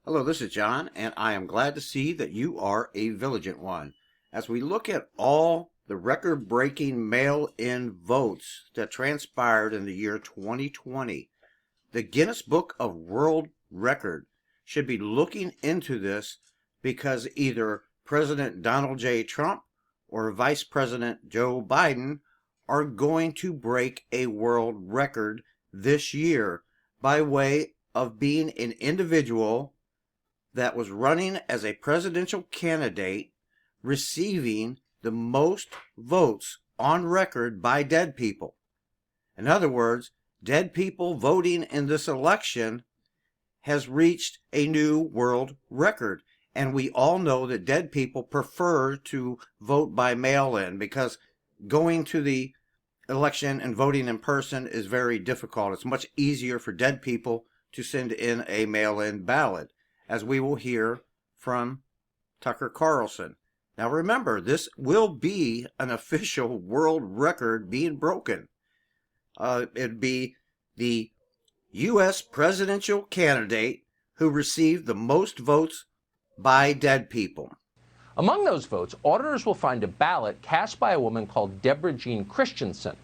Hello, this is John, and I am glad to see that you are a vigilant one. As we look at all the record-breaking mail-in votes that transpired in the year 2020, the Guinness Book of World Record should be looking into this because either President Donald J. Trump or Vice President Joe Biden are going to break a world record this year by way of being an individual that was running as a presidential candidate receiving the most votes on record by dead people. In other words, dead people voting in this election has reached a new world record. And we all know that dead people prefer to vote by mail-in because going to the election and voting in person is very difficult. It's much easier for dead people to send in a mail-in ballot, as we will hear from Tucker Carlson. Now remember, this will be an official world record being broken. It'd be the U.S. presidential candidate who received the most votes by dead people. Among those votes, auditors will find a ballot cast by a woman called Deborah Jean Christensen.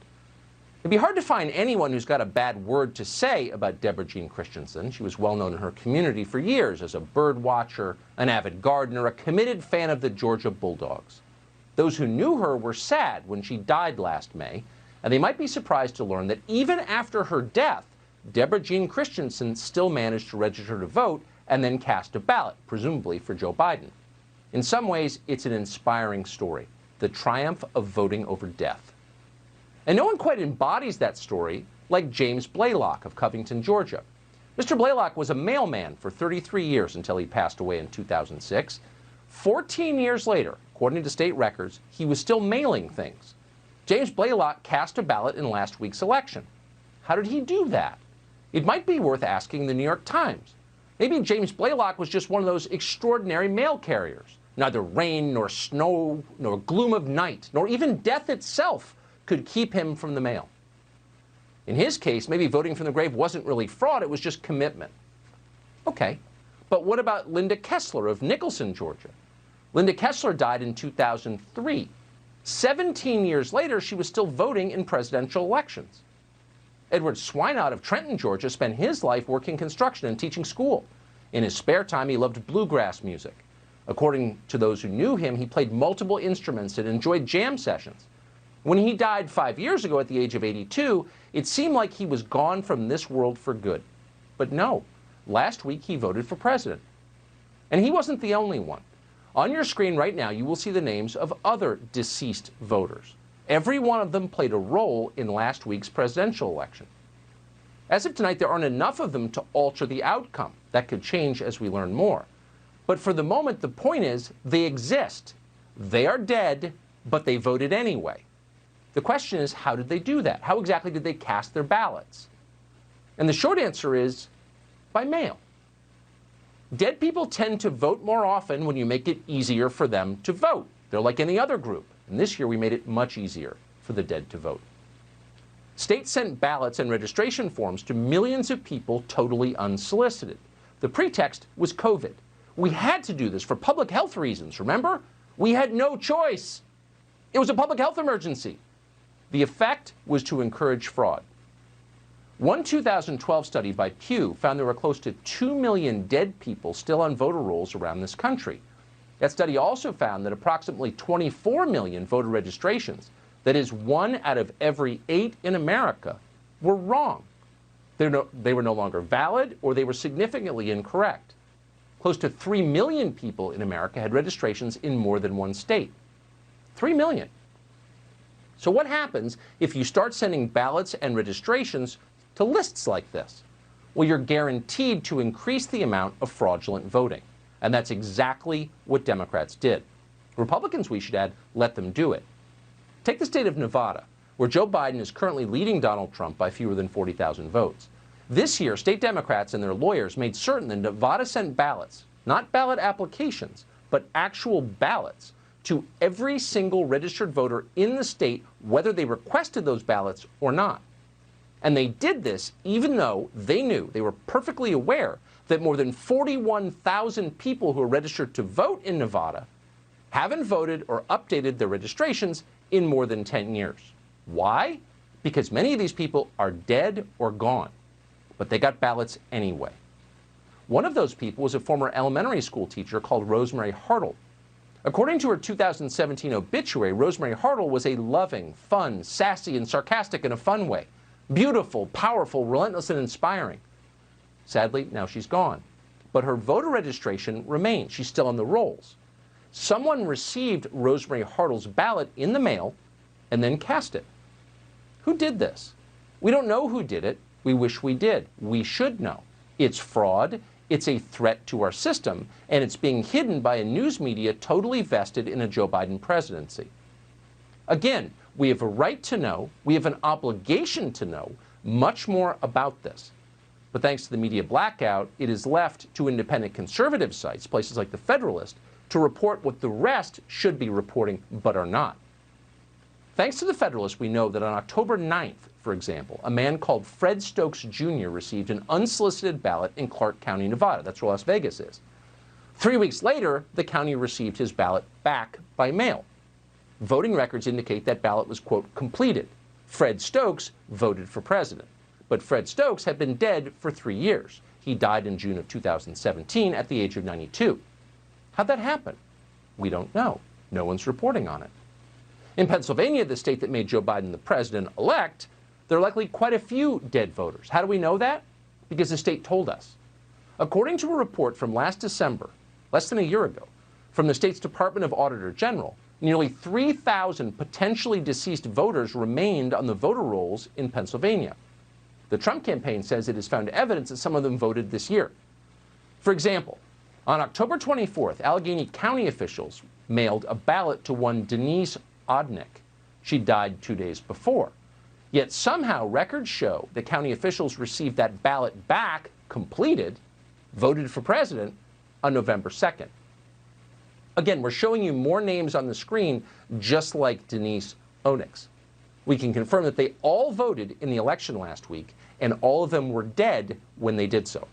It'd be hard to find anyone who's got a bad word to say about Deborah Jean Christensen. She was well known in her community for years as a bird watcher, an avid gardener, a committed fan of the Georgia Bulldogs. Those who knew her were sad when she died last May, and they might be surprised to learn that even after her death, Deborah Jean Christensen still managed to register to vote and then cast a ballot, presumably for Joe Biden. In some ways, it's an inspiring story, the triumph of voting over death. And no one quite embodies that story like James Blaylock of Covington, Georgia. Mr. Blaylock was a mailman for 33 years until he passed away in 2006. 14 years later, according to state records, he was still mailing things. James Blaylock cast a ballot in last week's election. How did he do that? It might be worth asking the New York Times. Maybe James Blaylock was just one of those extraordinary mail carriers. Neither rain, nor snow, nor gloom of night, nor even death itself could keep him from the mail. In his case, maybe voting from the grave wasn't really fraud, it was just commitment. Okay, but what about Linda Kessler of Nicholson, Georgia? Linda Kessler died in 2003. 17 years later, she was still voting in presidential elections. Edward Swinott of Trenton, Georgia, spent his life working construction and teaching school. In his spare time, he loved bluegrass music. According to those who knew him, he played multiple instruments and enjoyed jam sessions. When he died 5 years ago at the age of 82, it seemed like he was gone from this world for good. But no, last week he voted for president. And he wasn't the only one. On your screen right now, you will see the names of other deceased voters. Every one of them played a role in last week's presidential election. As of tonight, there aren't enough of them to alter the outcome. That could change as we learn more. But for the moment, the point is, they exist. They are dead, but they voted anyway. The question is, how did they do that? How exactly did they cast their ballots? And the short answer is, by mail. Dead people tend to vote more often when you make it easier for them to vote. They're like any other group. And this year we made it much easier for the dead to vote. States sent ballots and registration forms to millions of people totally unsolicited. The pretext was COVID. We had to do this for public health reasons, remember? We had no choice. It was a public health emergency. The effect was to encourage fraud. One 2012 study by Pew found there were close to 2 million dead people still on voter rolls around this country. That study also found that approximately 24 million voter registrations, that is 1 out of every 8 in America, were wrong. They were no longer valid, or they were significantly incorrect. Close to 3 million people in America had registrations in more than one state. 3 million. So what happens if you start sending ballots and registrations to lists like this? Well, you're guaranteed to increase the amount of fraudulent voting. And that's exactly what Democrats did. Republicans, we should add, let them do it. Take the state of Nevada, where Joe Biden is currently leading Donald Trump by fewer than 40,000 votes. This year, state Democrats and their lawyers made certain that Nevada sent ballots, not ballot applications, but actual ballots, to every single registered voter in the state, whether they requested those ballots or not. And they did this even though they knew, they were perfectly aware, that more than 41,000 people who are registered to vote in Nevada haven't voted or updated their registrations in more than 10 years. Why? Because many of these people are dead or gone, but they got ballots anyway. One of those people was a former elementary school teacher called Rosemary Hartle. According to her 2017 obituary, Rosemary Hartle was a loving, fun, sassy, and sarcastic in a fun way. Beautiful, powerful, relentless, and inspiring. Sadly, now she's gone. But her voter registration remains. She's still on the rolls. Someone received Rosemary Hartle's ballot in the mail and then cast it. Who did this? We don't know who did it. We wish we did. We should know. It's fraud. It's a threat to our system, and it's being hidden by a news media totally vested in a Joe Biden presidency. Again, we have a right to know, we have an obligation to know much more about this. But thanks to the media blackout, it is left to independent conservative sites, places like The Federalist, to report what the rest should be reporting but are not. Thanks to The Federalist, we know that on October 9th, for example, a man called Fred Stokes Jr. received an unsolicited ballot in Clark County, Nevada. That's where Las Vegas is. 3 weeks later, the county received his ballot back by mail. Voting records indicate that ballot was, quote, completed. Fred Stokes voted for president. But Fred Stokes had been dead for 3 years. He died in June of 2017 at the age of 92. How'd that happen? We don't know. No one's reporting on it. In Pennsylvania, the state that made Joe Biden the president-elect, there are likely quite a few dead voters. How do we know that? Because the state told us. According to a report from last December, less than a year ago, from the state's Department of Auditor General, nearly 3,000 potentially deceased voters remained on the voter rolls in Pennsylvania. The Trump campaign says it has found evidence that some of them voted this year. For example, on October 24th, Allegheny County officials mailed a ballot to one Denise Odnick. She died 2 days before. Yet somehow records show that county officials received that ballot back, completed, voted for president, on November 2nd. Again, we're showing you more names on the screen just like Denise Odnick's. We can confirm that they all voted in the election last week, and all of them were dead when they did so.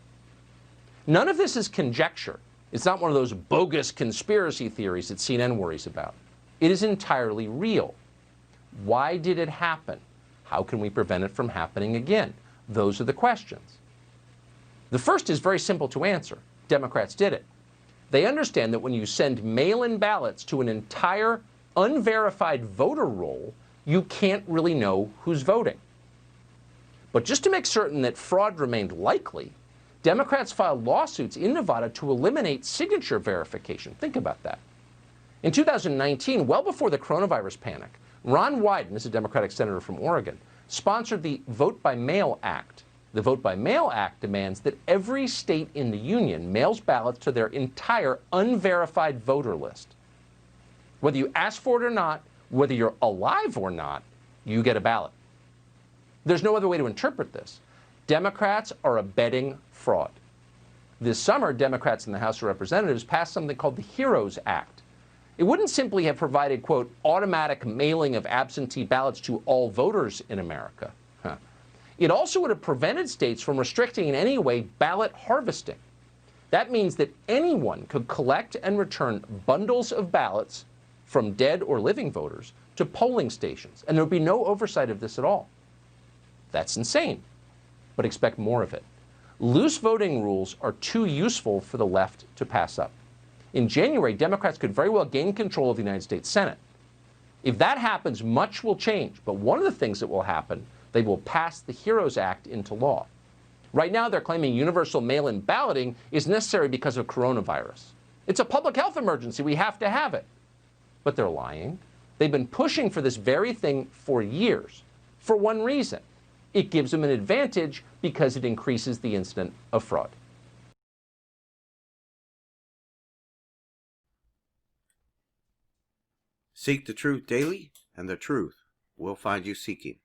None of this is conjecture. It's not one of those bogus conspiracy theories that CNN worries about. It is entirely real. Why did it happen? How can we prevent it from happening again? Those are the questions. The first is very simple to answer. Democrats did it. They understand that when you send mail-in ballots to an entire unverified voter roll, you can't really know who's voting. But just to make certain that fraud remained likely, Democrats filed lawsuits in Nevada to eliminate signature verification. Think about that. In 2019, well before the coronavirus panic, Ron Wyden, this is a Democratic senator from Oregon, sponsored the Vote by Mail Act. The Vote by Mail Act demands that every state in the union mails ballots to their entire unverified voter list. Whether you ask for it or not, whether you're alive or not, you get a ballot. There's no other way to interpret this. Democrats are abetting fraud. This summer, Democrats in the House of Representatives passed something called the HEROES Act. It wouldn't simply have provided, quote, automatic mailing of absentee ballots to all voters in America. It also would have prevented states from restricting in any way ballot harvesting. That means that anyone could collect and return bundles of ballots from dead or living voters to polling stations, and there would be no oversight of this at all. That's insane, but expect more of it. Loose voting rules are too useful for the left to pass up. In January, Democrats could very well gain control of the United States Senate. If that happens, much will change. But one of the things that will happen, they will pass the HEROES Act into law. Right now, they're claiming universal mail-in balloting is necessary because of coronavirus. It's a public health emergency. We have to have it. But they're lying. They've been pushing for this very thing for years, for one reason. It gives them an advantage because it increases the incidence of fraud. Seek the truth daily, and the truth will find you seeking.